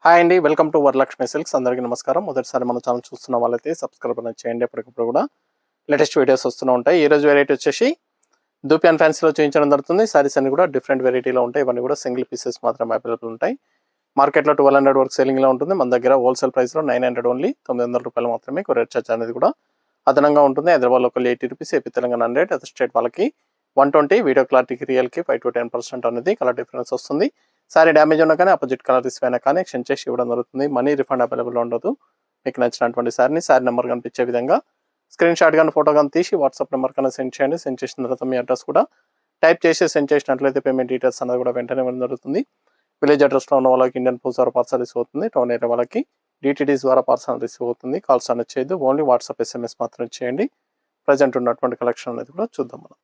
Hi అండి, welcome to Varalakshmi silks. అందరికీ నమస్కారం. మొదటిసారి మన ఛానల్ చూస్తున్న వాళ్ళైతే సబ్స్క్రైబ్ అనేది చేయండి. ఎప్పటికప్పుడు కూడా లేటెస్ట్ వీడియోస్ వస్తూ ఉంటాయి. ఈ రోజు వెరైటీ వచ్చేసి దూపియాన్ ఫ్యాన్సీలో చూపించడం జరుగుతుంది. సారీస్ అన్ని కూడా డిఫరెంట్ వెరైటీలో ఉంటాయి. ఇవన్నీ కూడా సింగిల్ పీసెస్ మాత్రమే అవైలబుల్ ఉంటాయి. మార్కెట్లో 1200 వరకు సెల్లింగ్లో ఉంటుంది. మన దగ్గర హోల్సేల్ ప్రైస్లో 900 ఓన్లీ, 900 రూపాయలు మాత్రమే. కొరియర్ చార్జ్ అనేది కూడా అదనంగా ఉంటుంది. Hyderabad local 80 rupees, AP Telangana 100, other state వాళ్ళకి 120. వీడియో క్లారిటీకి రియల్కి 5 to 10% అనేది కలర్ డిఫరెన్స్ వస్తుంది. సారీ డ్యామేజ్ ఉన్నా కానీ అపోజిట్ కలర్ అయినా కానీ ఎక్స్చేంజ్ చేసి ఇవ్వడం జరుగుతుంది. మనీ రిఫండ్ అవైలబుల్ ఉండదు. మీకు నచ్చినటువంటి సారీ నెంబర్ కనిపించే విధంగా స్క్రీన్ షాట్ కానీ ఫోటో కానీ తీసి వాట్సాప్ నెంబర్ కన్నా సెండ్ చేయండి. సెండ్ చేసిన తర్వాత మీ అడ్రస్ కూడా టైప్ చేసి సెండ్ చేసినట్లయితే పేమెంట్ డీటెయిల్స్ అనేది కూడా వెంటనే ఇవ్వడం జరుగుతుంది. విలేజ్ అడ్రస్లో ఉన్న వాళ్ళకి ఇండియన్ పోస్ట్ ద్వారా పార్సల్ రిసీవ్ అవుతుంది. టౌన్ ఏరియా వాళ్ళకి డిటిడిస్ ద్వారా పార్సల్ రిసీవ్ అవుతుంది. కాల్స్ అనేది చేయదు, ఓన్లీ వాట్సాప్ SMS మాత్రం చేయండి. ప్రజెంట్ ఉన్నటువంటి కలెక్షన్ అనేది కూడా చూద్దాం. మనం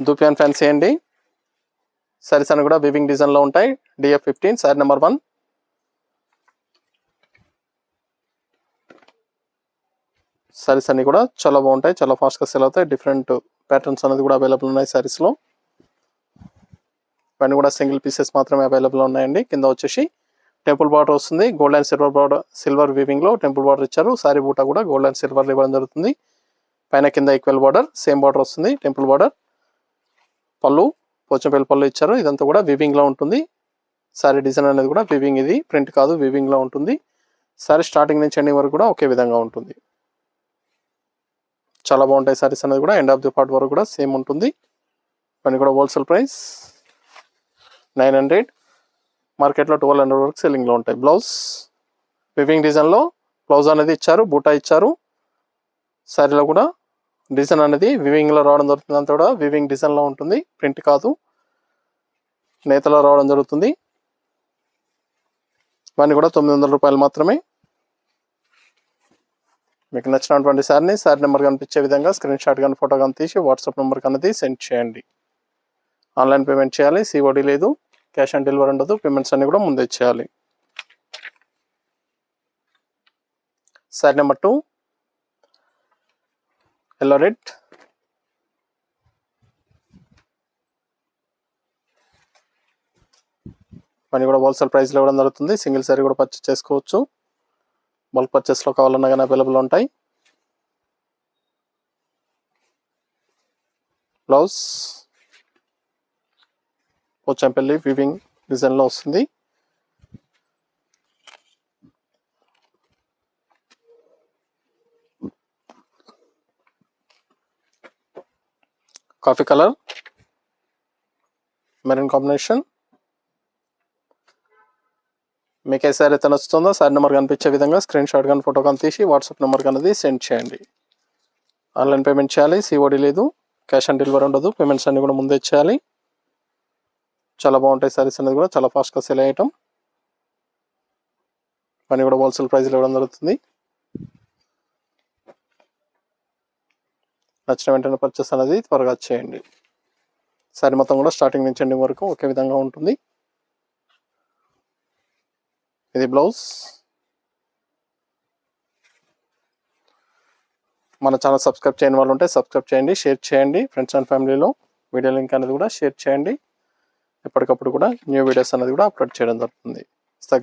దూపియాన్ ఫ్యాన్సీ అండి. సారీస్ అని కూడా వివింగ్ డిజైన్ లో ఉంటాయి. DF 15 sorry number 1. సారీస్ అన్ని కూడా చాలా బాగుంటాయి, చాలా ఫాస్ట్ గా సెల్ అవుతాయి. డిఫరెంట్ ప్యాటర్న్స్ అనేది కూడా అవైలబుల్ ఉన్నాయి సారీస్ లో. ఇవన్నీ కూడా సింగిల్ పీసెస్ మాత్రమే అవైలబుల్ ఉన్నాయండి. కింద వచ్చేసి టెంపుల్ బార్డర్ వస్తుంది. Gold and silver border, silver weaving లో టెంపుల్ బార్డర్ ఇచ్చారు. సారీ బూటా కూడా గోల్డ్ అండ్ సిల్వర్ ఇవ్వడం జరుగుతుంది. పైన కింద ఈక్వల్ బార్డర్, సేమ్ బార్డర్ వస్తుంది. టెంపుల్ బార్డర్, పళ్ళు పోచంపల్లి పళ్ళు ఇచ్చారు. ఇదంతా కూడా వివింగ్ లో ఉంటుంది. సారీ డిజైన్ అనేది కూడా వివింగ్, ఇది ప్రింట్ కాదు, వివింగ్ లో ఉంటుంది. సారీ స్టార్టింగ్ నుంచి ఎండింగ్ వరకు కూడా ఒకే విధంగా ఉంటుంది. చాలా బాగుంటాయి సారీస్ అనేది కూడా. ఎండ్ ఆఫ్ ది పార్ట్ వరకు కూడా సేమ్ ఉంటుంది. ఇవన్నీ కూడా హోల్సేల్ ప్రైస్ 900, మార్కెట్లో 1200 వరకు సెల్లింగ్ లో ఉంటాయి. బ్లౌజ్ వివింగ్ డిజైన్ లో బ్లౌజ్ అనేది ఇచ్చారు, బూటా ఇచ్చారు. సారీలో కూడా డిజైన్ అనేది వివింగ్ లో రావడం జరుగుతుంది. అంతా కూడా వివింగ్ డిజైన్ లో ఉంటుంది, ప్రింట్ కాదు, నేతలో రావడం జరుగుతుంది. ఇవన్నీ కూడా 900 రూపాయలు మాత్రమే. మీకు నచ్చినటువంటి సారీ నెంబర్ కనిపించే విధంగా స్క్రీన్ షాట్ కానీ ఫోటో కానీ తీసి వాట్సాప్ నెంబర్ అనేది సెండ్ చేయండి. ఆన్లైన్ పేమెంట్ చేయాలి, COD లేదు, క్యాష్ ఆన్ డెలివరీ ఉండదు. పేమెంట్స్ అన్ని కూడా ముందే చేయాలి. Sorry number 2 yellow red. ఇవన్నీ కూడా హోల్సేల్ ప్రైస్లో ఇవ్వడం జరుగుతుంది. సింగిల్ సారీ కూడా పర్చేస్ చేసుకోవచ్చు. బల్క్ పర్చేస్లో కావాలన్నా కానీ అవైలబుల్ ఉంటాయి. బ్లౌజ్ పోచంపల్లి వివింగ్ డిజైన్లో వస్తుంది. Coffee colour, maroon combination. మీకు ఏ సారీ అయితే నచ్చుతుందో సారీ నెంబర్ కనిపించే విధంగా స్క్రీన్ షాట్ కానీ ఫోటో కానీ తీసి వాట్సాప్ నెంబర్ అనేది సెండ్ చేయండి. ఆన్లైన్ పేమెంట్ చేయాలి, COD లేదు, క్యాష్ ఆన్ డెలివరీ ఉండదు. పేమెంట్స్ అన్ని కూడా ముందే చేయాలి. చాలా బాగుంటాయి సారీస్ అనేది కూడా, చాలా ఫాస్ట్గా సెల్ అయ్యటం. అన్నీ కూడా హోల్సేల్ ప్రైస్లో ఇవ్వడం జరుగుతుంది. నచ్చిన వెంటనే పర్చేస్ అనేది త్వరగా చేయండి. సారీ మొత్తం కూడా స్టార్టింగ్ నుంచి ఎండింగ్ వరకు ఒకే విధంగా ఉంటుంది. ఇది బ్లౌజ్. మన ఛానల్ సబ్స్క్రైబ్ చేయని వాళ్ళు ఉంటే సబ్స్క్రైబ్ చేయండి, షేర్ చేయండి. ఫ్రెండ్స్ అండ్ ఫ్యామిలీలో వీడియో లింక్ అనేది కూడా షేర్ చేయండి. ఎప్పటికప్పుడు కూడా న్యూ వీడియోస్ అనేది కూడా అప్లోడ్ చేయడం జరుగుతుంది.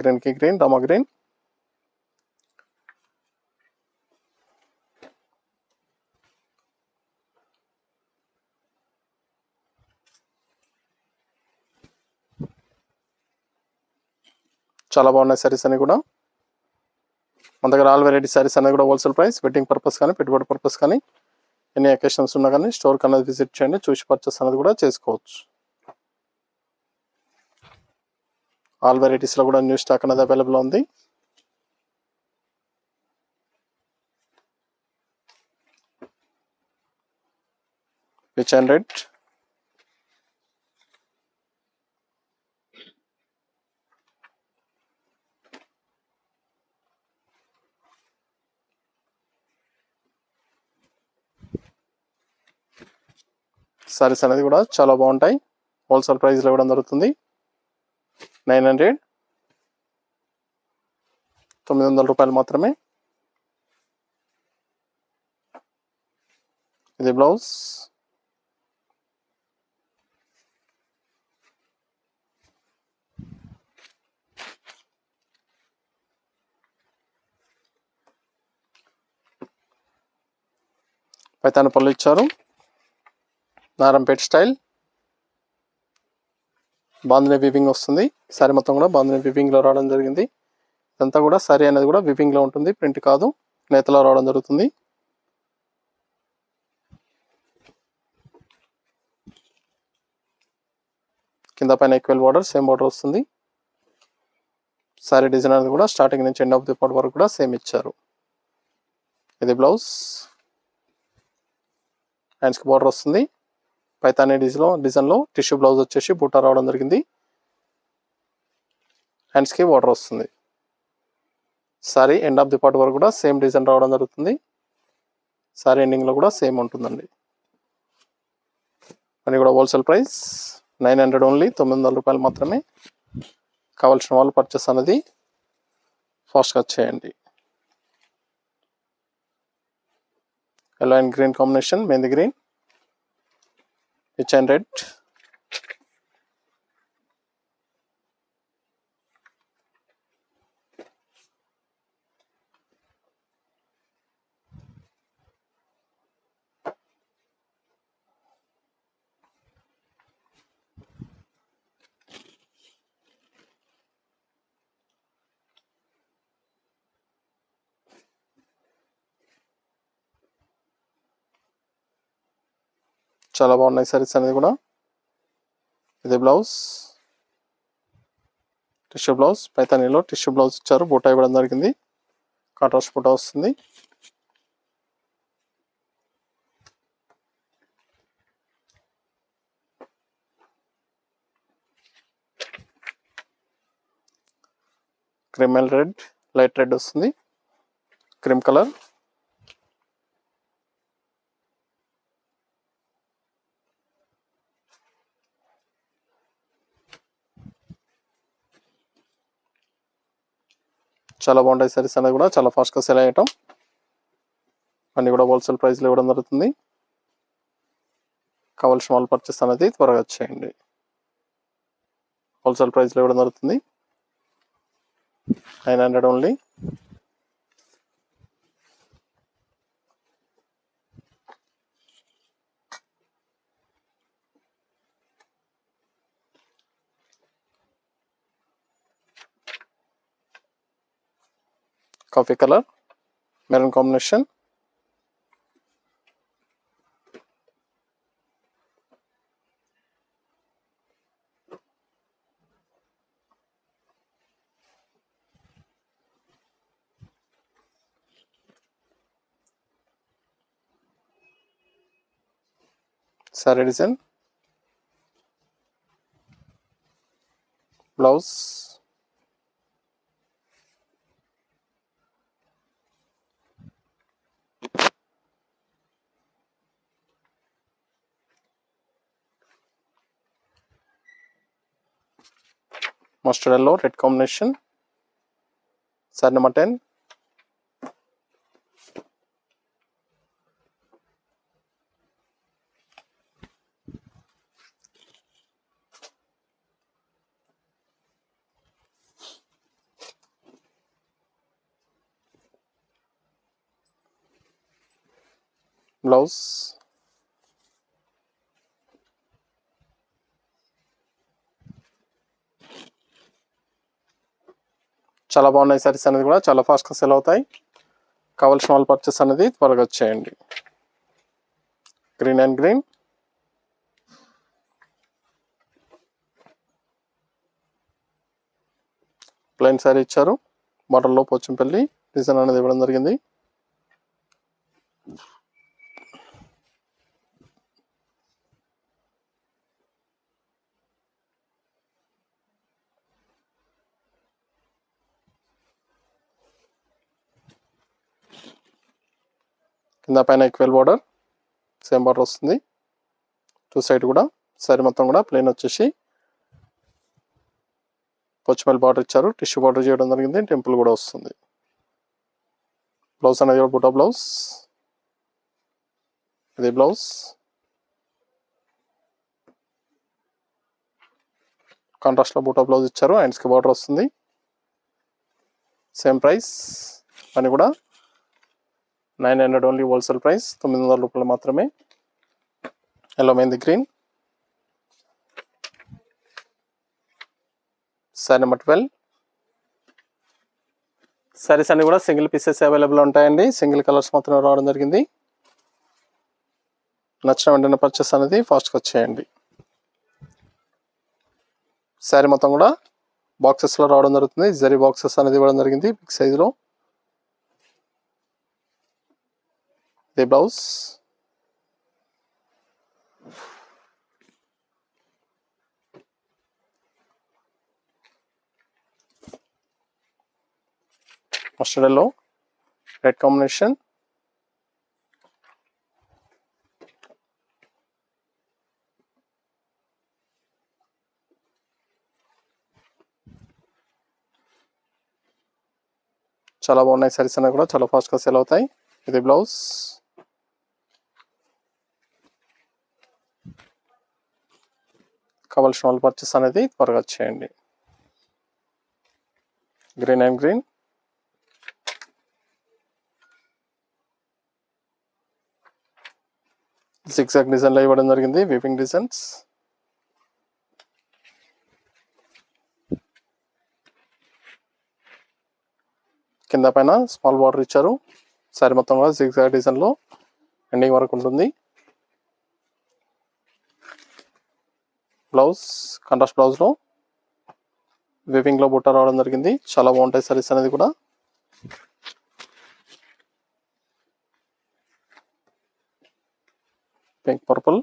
గ్రీన్కి గ్రీన్, రామా గ్రీన్. చాలా బాగున్నాయి సారీస్ అని కూడా. మన దగ్గర ఆల్ వెరైటీ సారీస్ అనేది కూడా హోల్సేల్ ప్రైస్. వెడ్డింగ్ పర్పస్ కానీ పెట్టుబడి పర్పస్ కానీ ఎన్ని అకేషన్స్ ఉన్నా కానీ స్టోర్కి అనేది విజిట్ చేయండి, చూసి పర్చేస్ అనేది కూడా చేసుకోవచ్చు. ఆల్ వెరైటీస్లో కూడా న్యూ స్టాక్ అనేది అవైలబుల్ ఉంది. రిచ్ అండ్ రెడ్, సారీస్ అనేది కూడా చాలా బాగుంటాయి. హోల్సేల్ ప్రైస్లో ఇవ్వడం జరుగుతుంది. 900, 900 రూపాయలు మాత్రమే. ఇది బ్లౌజ్. పైతాని పళ్ళు ఇచ్చారు. నారంపేట స్టైల్ బాందిని వీవింగ్ వస్తుంది. సారీ మొత్తం కూడా బాందిని వీవింగ్లో రావడం జరిగింది. ఇదంతా కూడా సారీ అనేది కూడా వీవింగ్లో ఉంటుంది, ప్రింట్ కాదు, నేతలో రావడం జరుగుతుంది. కింద పైన ఈక్వల్ బార్డర్, సేమ్ బార్డర్ వస్తుంది. సారీ డిజైన్ అనేది కూడా స్టార్టింగ్ నుంచి ఎండ్ ఆఫ్ ది పార్ట్ వరకు కూడా సేమ్ ఇచ్చారు. ఇది బ్లౌజ్, హ్యాండ్స్కి బార్డర్ వస్తుంది. పైతానీ డిజైన్లో టిష్యూ బ్లౌజ్ వచ్చేసి బూటా రావడం జరిగింది. హ్యాండ్స్కి బార్డర్ వస్తుంది. Sorry end of the part వరకు కూడా సేమ్ డిజైన్ రావడం జరుగుతుంది. సారీ ఎండింగ్లో కూడా సేమ్ ఉంటుందండి. అని కూడా హోల్సేల్ ప్రైస్ 900 ఓన్లీ, 900 రూపాయలు మాత్రమే. కావాల్సిన వాళ్ళు పర్చేస్ అనేది ఫాస్ట్గా చేయండి. Yellow and green combination, mehndi green, rich and red. చాలా బాగున్నాయి సారీస్ అనేది కూడా. ఇది బ్లౌజ్, టిష్యూ బ్లౌజ్, పైతానీలో టిష్యూ బ్లౌజ్ ఇచ్చారు, బూటా ఇవ్వడం జరిగింది. కాంట్రాస్ట్ బూటా వస్తుంది. క్రిమినల్ రెడ్, లైట్ రెడ్ వస్తుంది, క్రీమ్ కలర్. చాలా బాగుంటాయి సారీస్ అనేది కూడా, చాలా ఫాస్ట్గా సెల్ అయ్యటం. అన్నీ కూడా హోల్సేల్ ప్రైస్లో ఇవ్వడం జరుగుతుంది. కావాల్సిన వాళ్ళు పర్చేస్ అనేది త్వరగా చేయండి. హోల్సేల్ ప్రైస్లో ఇవ్వడం జరుగుతుంది. 900 only. Coffee colour, maroon combination, sorry design, blouse, mustard yellow red combination, sari number 10. Blouse, చాలా బాగున్నాయి సారీస్ అనేది కూడా, చాలా ఫాస్ట్గా సెల్ అవుతాయి. కావాల్సిన వాళ్ళు పర్చేస్ అనేది త్వరగా చేయండి. Green and green, plain sorry ఇచ్చారు, బార్డర్లో పోచంపల్లి డిజైన్ అనేది ఇవ్వడం జరిగింది. కింద పైన ఈక్వల్ బార్డర్, సేమ్ బార్డర్ వస్తుంది. టూ సైడ్ కూడా సారీ మొత్తం కూడా ప్లెయిన్ వచ్చేసి పోచంపల్లి బార్డర్ ఇచ్చారు, టిష్యూ బార్డర్ చేయడం జరిగింది, టెంపుల్ కూడా వస్తుంది. బ్లౌజ్ అనేది బూటా బ్లౌజ్, ఇది బ్లౌజ్, కాంట్రాస్ట్లో బూటా బ్లౌజ్ ఇచ్చారు, హ్యాండ్స్కి బార్డర్ వస్తుంది. Same price. అని కూడా 900 ఓన్లీ హోల్సేల్ ప్రైస్, 900 రూపాయలు మాత్రమే. Yellow mehndi green. Sorry number 12. Saris అన్ని కూడా సింగిల్ పీసెస్ అవైలబుల్ ఉంటాయండి, సింగిల్ కలర్స్ మాత్రమే రావడం జరిగింది. నచ్చిన వెంటనే పర్చేస్ అనేది ఫాస్ట్గా వచ్చేయండి. శారీ మొత్తం కూడా బాక్సెస్లో రావడం జరుగుతుంది, జరీ బాక్సెస్ అనేది ఇవ్వడం జరిగింది బిగ్ సైజులో. ఇది blouse. Mustard yellow red combination. చాలా బాగున్నాయి సారీస్ అనేవి కూడా, చాలా ఫాస్ట్గా సేల్ అవుతాయి. ఇది బ్లౌజ్. కావాల్సిన వాళ్ళు పర్చేస్ అనేది త్వరగా చేయండి. Green and green. జిగ్జాగ్ డిజైన్లో ఇవ్వడం జరిగింది, వీవింగ్ డిజైన్స్. కింద పైన స్మాల్ బార్డర్ ఇచ్చారు. సారీ మొత్తం కూడా జిగ్జాగ్ డిజైన్లో ఎండింగ్ వరకు ఉంటుంది. బ్లౌజ్ కాంట్రాస్ట్ బ్లౌజ్లో వీవింగ్లో బుట్ట రావడం జరిగింది. చాలా బాగుంటాయి సారీస్ అనేది కూడా. Pink purple.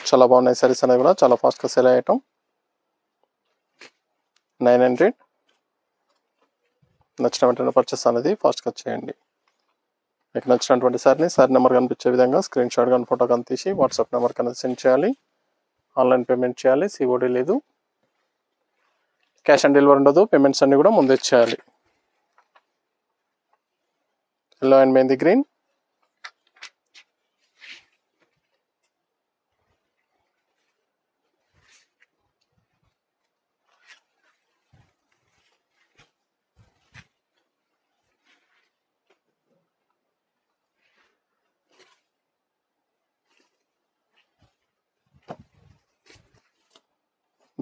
చాలా బాగున్నాయి సారీస్ అనేవి కూడా, చాలా ఫాస్ట్గా సేల్ అయ్యటం. 900. నచ్చిన వెంటనే పర్చేస్ అనేది ఫాస్ట్గా చేయండి. మీకు నచ్చినటువంటి సారీ నెంబర్ కనిపించే విధంగా స్క్రీన్ షాట్ కానీ ఫోటో కానీ తీసి వాట్సాప్ నెంబర్ కన్నా సెండ్ చేయాలి. ఆన్లైన్ పేమెంట్ చేయాలి, సిఓడి లేదు, క్యాష్ ఆన్ డెలివరీ ఉండదు. పేమెంట్స్ అన్ని కూడా ముందే చేయాలి. Yellow and mehndi green.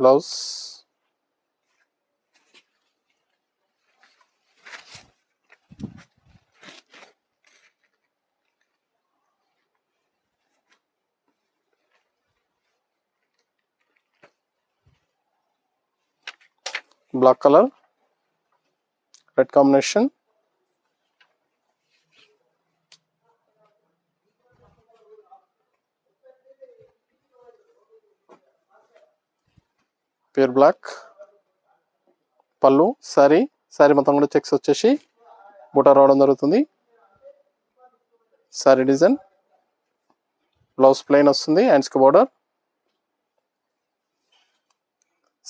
Blouse. Black colour red combination. Pure black. Pallu saree మొత్తం కూడా చెక్స్ వచ్చేసి బూట రావడం జరుగుతుంది. శారీ డిజైన్. బ్లౌజ్ ప్లెయిన్ వస్తుంది, హ్యాండ్స్కి బోర్డర్.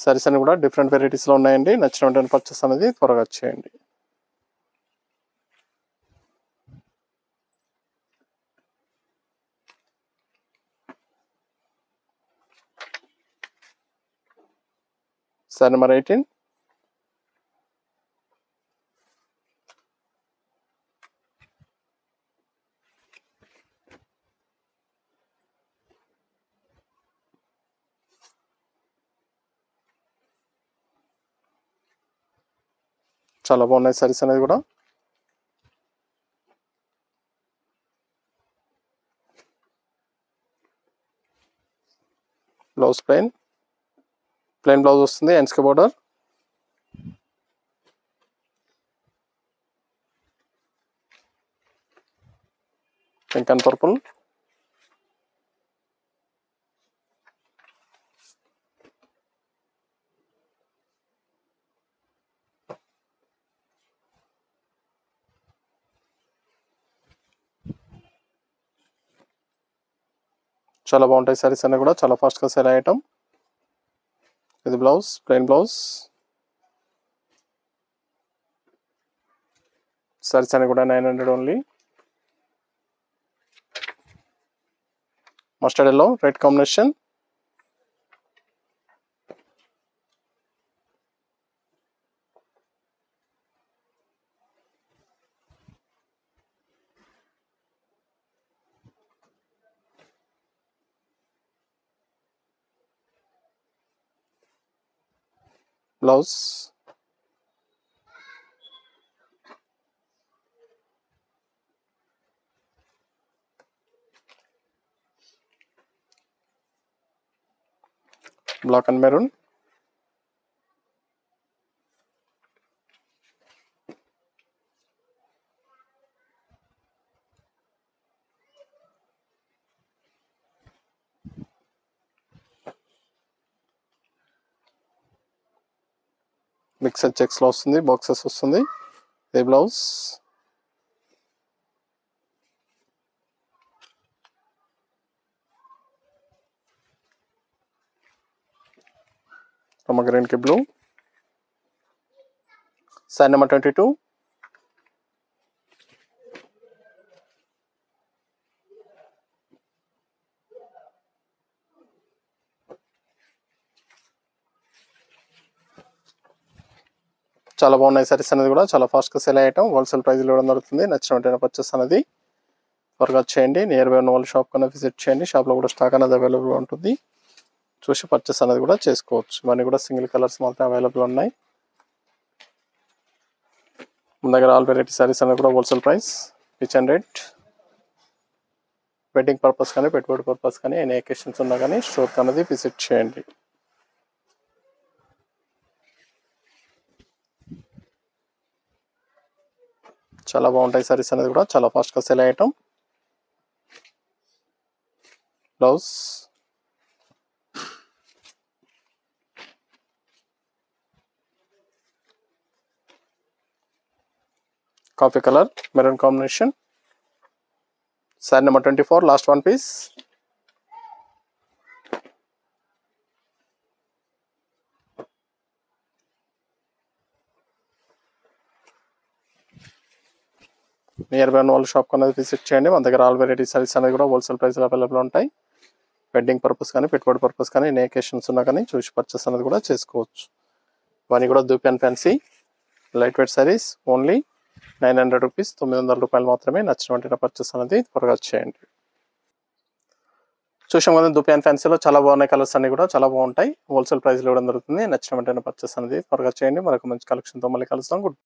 సారీస్ అన్ని కూడా డిఫరెంట్ వెరైటీస్లో ఉన్నాయండి. నచ్చిన వెంటనే పర్చేస్ అనేది త్వరగా చేయండి. Sorry number 18. చాలా బాగున్నాయి సారీస్ అనేది కూడా. బ్లౌజ్ ప్లెయిన్ బ్లౌజ్ వస్తుంది, హ్యాండ్స్కి బోర్డర్. Pink and purple. చాలా బాగుంటాయి సారీస్ అన్నీ కూడా, చాలా ఫాస్ట్గా సేల్ అయ్యటం. ఇది బ్లౌజ్, ప్లెయిన్ బ్లౌజ్. సారీస్ అన్ని కూడా 900 only. Mustard yellow red combination. Blouse black and maroon. Mixer checks లో వస్తుంది, బాక్సెస్ వస్తుంది. ఇది బ్లౌజ్. గ్రీన్ కి బ్లూ. Size number 22. చాలా బాగున్నాయి సారీస్ అనేది కూడా, చాలా ఫాస్ట్గా సేల్ అయ్యటం. హోల్సేల్ ప్రైస్లో ఇవ్వడం జరుగుతుంది. నచ్చిన వెంటనే పర్చేస్ అనేది త్వరగా చేయండి. నియర్ బై ఉన్న వాళ్ళ షాప్ కన్నా విజిట్ చేయండి. షాప్లో కూడా స్టాక్ అనేది అవైలబుల్ ఉంటుంది. చూసి పర్చేస్ అనేది కూడా చేసుకోవచ్చు. ఇవన్నీ కూడా సింగిల్ కలర్స్ మాత్రమే అవైలబుల్ ఉన్నాయి. మన దగ్గర ఆల్ వెరైటీ సారీస్ అనేది కూడా wholesale price, rich and rate. Wedding purpose కానీ పెట్టుబడి పర్పస్ కానీ ఎనీ అకేషన్స్ ఉన్నా కానీ స్టోర్ అనేది విజిట్ చేయండి. చాలా బాగుంటాయి సారీస్ అనేది కూడా, చాలా ఫాస్ట్గా సేల్ అయ్యటం. Blouse coffee colour maroon combination. Sari number 24, last one piece. Nearby ఉన్న వాళ్ళ షాప్ అనేది విజిట్ చేయండి. మన దగ్గర ఆల్ వెరైటీ సారీస్ అనేది కూడా హోల్సేల్ ప్రైస్లో అవైలబుల్ ఉంటాయి. వెడ్డింగ్ పర్పస్ కానీ పెట్టుబడి పర్పస్ కానీ ఎన్ని అకేషన్స్ ఉన్నా కానీ చూసి పర్చేస్ అనేది కూడా చేసుకోవచ్చు. ఇవన్నీ కూడా dupion fancy light weight saris, only 900 rupees, 900 రూపాయలు మాత్రమే. నచ్చిన వెంటనే పర్చేస్ అనేది త్వరగా చేయండి. చూసాం కదా, దూపియాన్ ఫ్యాన్సీలో చాలా బాగున్నాయి కలర్స్ అన్ని కూడా, చాలా బాగుంటాయి. హోల్సేల్ ప్రైస్లో ఇవ్వడం జరుగుతుంది. నచ్చిన వెంటనే పర్చేస్ అనేది త్వరగా చేయండి. మరొక మంచి కలెక్షన్తో మళ్ళీ కలుస్తాం. గుడ్.